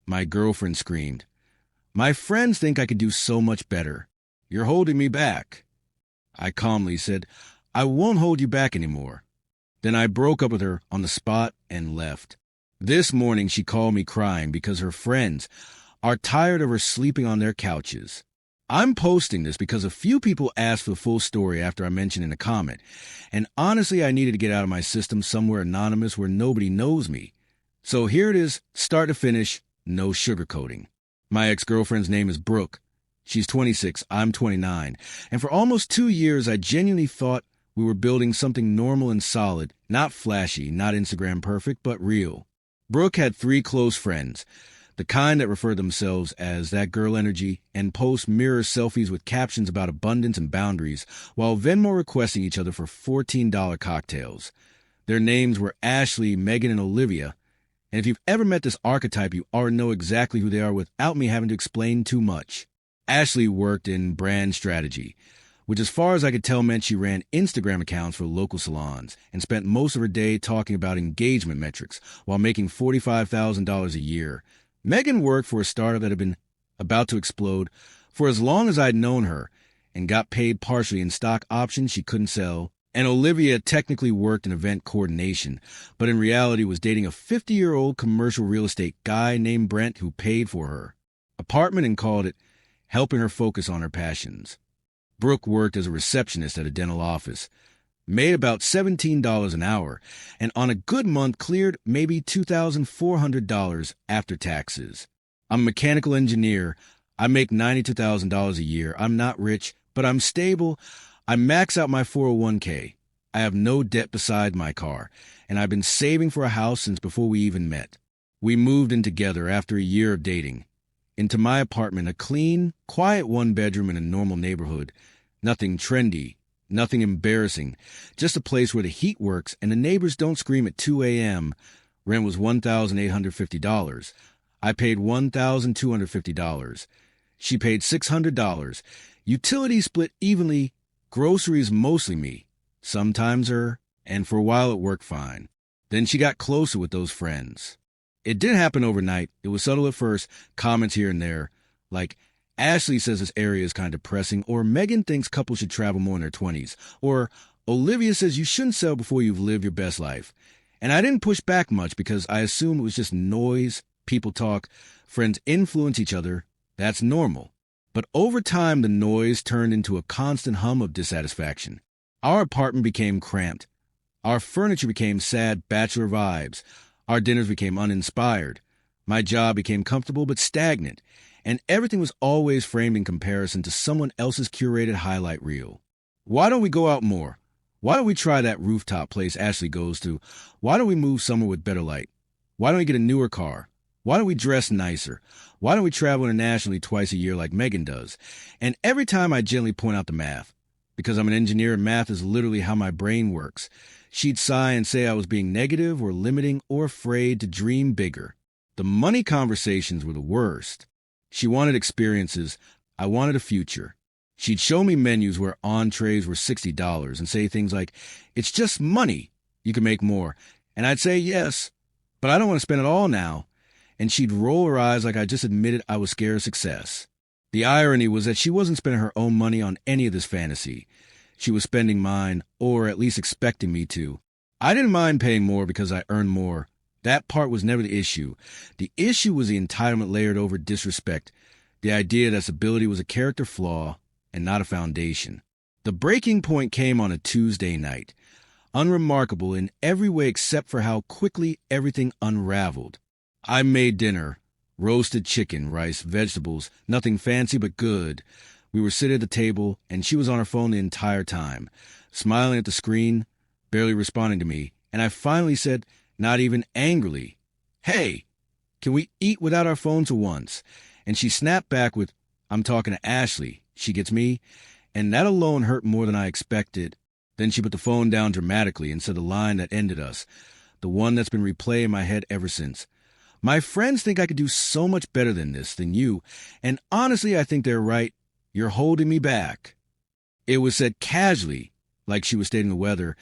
My girlfriend screamed. My friends think I could do so much better. You're holding me back. I calmly said, I won't hold you back anymore. Then I broke up with her on the spot and left. This morning she called me crying because her friends are tired of her sleeping on their couches. I'm posting this because a few people asked for the full story after I mentioned in a comment, and honestly I needed to get out of my system somewhere anonymous where nobody knows me. So here it is, start to finish, no sugarcoating. My ex-girlfriend's name is Brooke. She's 26, I'm 29, and for almost 2 years I genuinely thought we were building something normal and solid, not flashy, not Instagram perfect, but real. Brooke had 3 close friends, the kind that refer themselves as that girl energy and post mirror selfies with captions about abundance and boundaries while Venmo requesting each other for $14 cocktails. Their names were Ashley, Megan, and Olivia, and if you've ever met this archetype, you already know exactly who they are without me having to explain too much. Ashley worked in brand strategy, which as far as I could tell meant she ran Instagram accounts for local salons and spent most of her day talking about engagement metrics while making $45,000 a year. Megan worked for a startup that had been about to explode for as long as I'd known her and got paid partially in stock options she couldn't sell. And Olivia technically worked in event coordination, but in reality was dating a 50-year-old commercial real estate guy named Brent who paid for her apartment and called it helping her focus on her passions. Brooke worked as a receptionist at a dental office, made about $17 an hour, and on a good month cleared maybe $2,400 after taxes. I'm a mechanical engineer. I make $92,000 a year. I'm not rich, but I'm stable. I max out my 401k. I have no debt beside my car, and I've been saving for a house since before we even met. We moved in together after a year of dating. Into my apartment, a clean, quiet one-bedroom in a normal neighborhood. Nothing trendy, nothing embarrassing, just a place where the heat works and the neighbors don't scream at 2 a.m. Rent was $1,850. I paid $1,250. She paid $600. Utilities split evenly, groceries mostly me, sometimes her, and for a while it worked fine. Then she got closer with those friends. It didn't happen overnight. It was subtle at first, comments here and there, like, Ashley says this area is kind of depressing, or Megan thinks couples should travel more in their 20s, or Olivia says you shouldn't sell before you've lived your best life. And I didn't push back much because I assumed it was just noise, people talk, friends influence each other. That's normal. But over time, the noise turned into a constant hum of dissatisfaction. Our apartment became cramped. Our furniture became sad bachelor vibes. Our dinners became uninspired. My job became comfortable but stagnant. And everything was always framed in comparison to someone else's curated highlight reel. Why don't we go out more? Why don't we try that rooftop place Ashley goes to? Why don't we move somewhere with better light? Why don't we get a newer car? Why don't we dress nicer? Why don't we travel internationally twice a year like Megan does? And every time I gently point out the math, because I'm an engineer and math is literally how my brain works, she'd sigh and say I was being negative or limiting or afraid to dream bigger. The money conversations were the worst. She wanted experiences. I wanted a future. She'd show me menus where entrees were $60 and say things like, it's just money. You can make more. And I'd say yes, but I don't want to spend it all now. And she'd roll her eyes like I just admitted I was scared of success. The irony was that she wasn't spending her own money on any of this fantasy. She was spending mine, or at least expecting me to. I didn't mind paying more because I earned more. That part was never the issue. The issue was the entitlement layered over disrespect, the idea that stability was a character flaw and not a foundation. The breaking point came on a Tuesday night, unremarkable in every way except for how quickly everything unraveled. I made dinner, roasted chicken, rice, vegetables, nothing fancy but good. We were sitting at the table, and she was on her phone the entire time, smiling at the screen, barely responding to me, and I finally said, not even angrily, hey, can we eat without our phones for once? And she snapped back with, I'm talking to Ashley. She gets me? And that alone hurt more than I expected. Then she put the phone down dramatically and said the line that ended us, the one that's been replaying in my head ever since. My friends think I could do so much better than this, than you, and honestly I think they're right. You're holding me back. It was said casually, like she was stating the weather,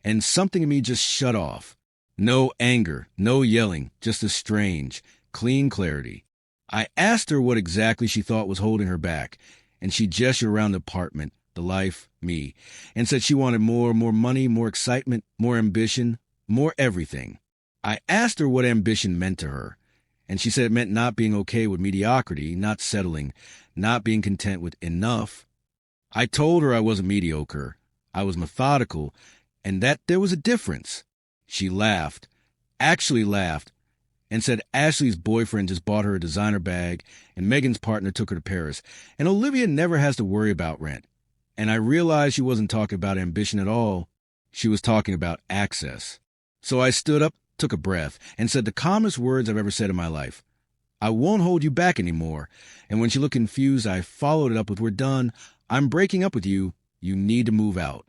and something in me just shut off. No anger, no yelling, just a strange, clean clarity. I asked her what exactly she thought was holding her back, and she gestured around the apartment, the life, me, and said she wanted more money, more excitement, more ambition, more everything. I asked her what ambition meant to her, and she said it meant not being okay with mediocrity, not settling, not being content with enough. I told her I wasn't mediocre, I was methodical, and that there was a difference. She laughed, actually laughed, and said Ashley's boyfriend just bought her a designer bag, and Megan's partner took her to Paris, and Olivia never has to worry about rent. And I realized she wasn't talking about ambition at all. She was talking about access. So I stood up, took a breath, and said the calmest words I've ever said in my life. I won't hold you back anymore. And when she looked confused, I followed it up with, we're done. I'm breaking up with you. You need to move out.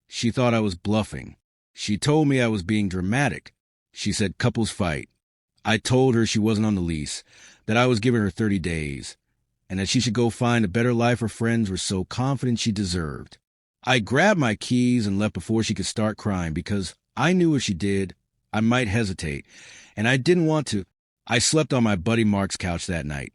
She thought I was bluffing. She told me I was being dramatic. She said couples fight. I told her she wasn't on the lease, that I was giving her 30 days, and that she should go find a better life her friends were so confident she deserved. I grabbed my keys and left before she could start crying because I knew if she did, I might hesitate, and I didn't want to. I slept on my buddy Mark's couch that night,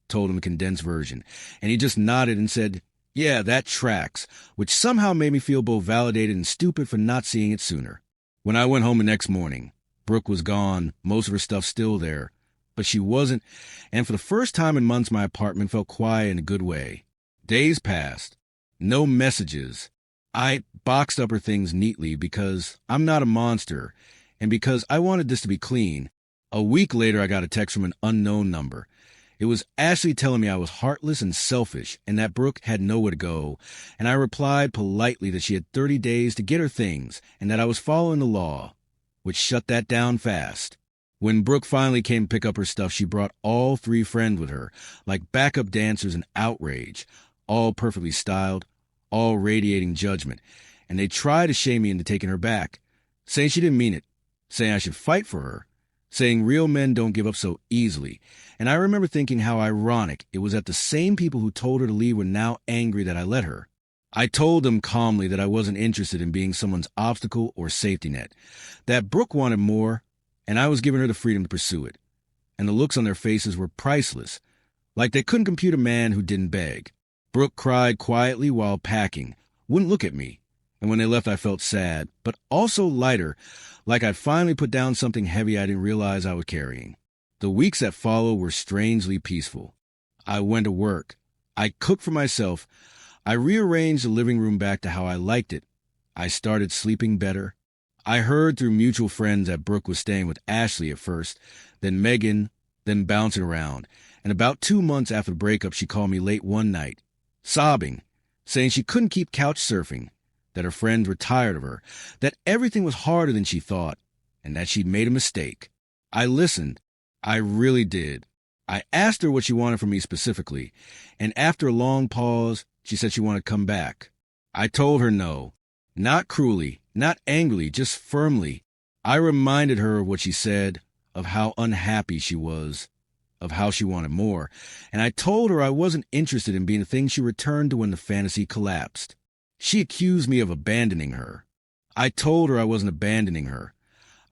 told him a condensed version, and he just nodded and said, yeah, that tracks, which somehow made me feel both validated and stupid for not seeing it sooner. When I went home the next morning, Brooke was gone, most of her stuff still there, but she wasn't, and for the first time in months my apartment felt quiet in a good way. Days passed. No messages. I boxed up her things neatly because I'm not a monster, and because I wanted this to be clean. A week later I got a text from an unknown number. It was Ashley telling me I was heartless and selfish and that Brooke had nowhere to go, and I replied politely that she had 30 days to get her things and that I was following the law, which shut that down fast. When Brooke finally came to pick up her stuff, she brought all 3 friends with her, like backup dancers in outrage, all perfectly styled, all radiating judgment, and they tried to shame me into taking her back, saying she didn't mean it, saying I should fight for her, saying real men don't give up so easily. And I remember thinking how ironic it was that the same people who told her to leave were now angry that I let her. I told them calmly that I wasn't interested in being someone's obstacle or safety net, that Brooke wanted more, and I was giving her the freedom to pursue it. And the looks on their faces were priceless, like they couldn't compute a man who didn't beg. Brooke cried quietly while packing, wouldn't look at me, and when they left I felt sad, but also lighter, like I'd finally put down something heavy I didn't realize I was carrying. The weeks that followed were strangely peaceful. I went to work. I cooked for myself. I rearranged the living room back to how I liked it. I started sleeping better. I heard through mutual friends that Brooke was staying with Ashley at first, then Megan, then bouncing around. And about 2 months after the breakup, she called me late one night, sobbing, saying she couldn't keep couch surfing, that her friends were tired of her, that everything was harder than she thought, and that she'd made a mistake. I listened. I really did. I asked her what she wanted from me specifically, and after a long pause, she said she wanted to come back. I told her no, not cruelly, not angrily, just firmly. I reminded her of what she said, of how unhappy she was, of how she wanted more, and I told her I wasn't interested in being the thing she returned to when the fantasy collapsed. She accused me of abandoning her. I told her I wasn't abandoning her.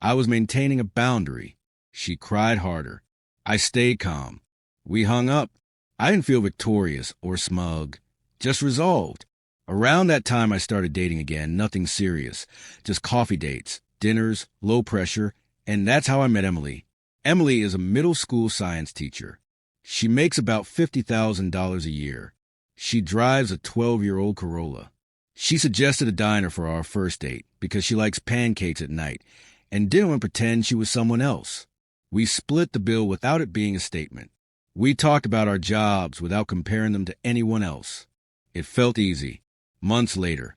I was maintaining a boundary. She cried harder. I stayed calm. We hung up. I didn't feel victorious or smug, just resolved. Around that time I started dating again, nothing serious, just coffee dates, dinners, low pressure, and that's how I met Emily. Emily is a middle school science teacher. She makes about $50,000 a year. She drives a 12-year-old Corolla. She suggested a diner for our first date because she likes pancakes at night and didn't want to pretend she was someone else. We split the bill without it being a statement. We talked about our jobs without comparing them to anyone else. It felt easy. Months later,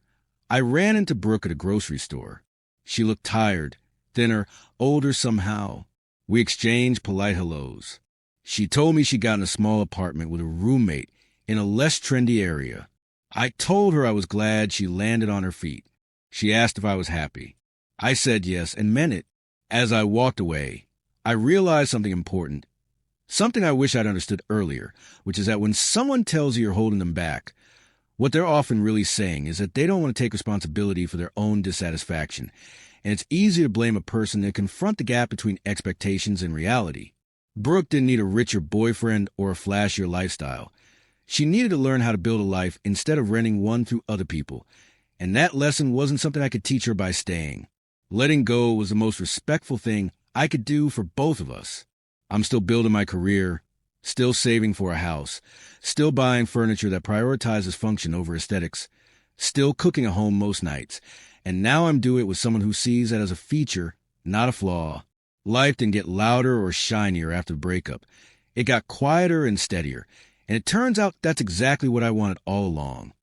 I ran into Brooke at a grocery store. She looked tired, thinner, older somehow. We exchanged polite hellos. She told me she'd gotten a small apartment with a roommate in a less trendy area. I told her I was glad she landed on her feet. She asked if I was happy. I said yes and meant it. As I walked away, I realized something important, something I wish I'd understood earlier, which is that when someone tells you you're holding them back, what they're often really saying is that they don't want to take responsibility for their own dissatisfaction, and it's easy to blame a person and confront the gap between expectations and reality. Brooke didn't need a richer boyfriend or a flashier lifestyle. She needed to learn how to build a life instead of renting one through other people. And that lesson wasn't something I could teach her by staying. Letting go was the most respectful thing I could do for both of us. I'm still building my career, still saving for a house, still buying furniture that prioritizes function over aesthetics, still cooking at home most nights. And now I'm doing it with someone who sees that as a feature, not a flaw. Life didn't get louder or shinier after the breakup. It got quieter and steadier. And it turns out that's exactly what I wanted all along.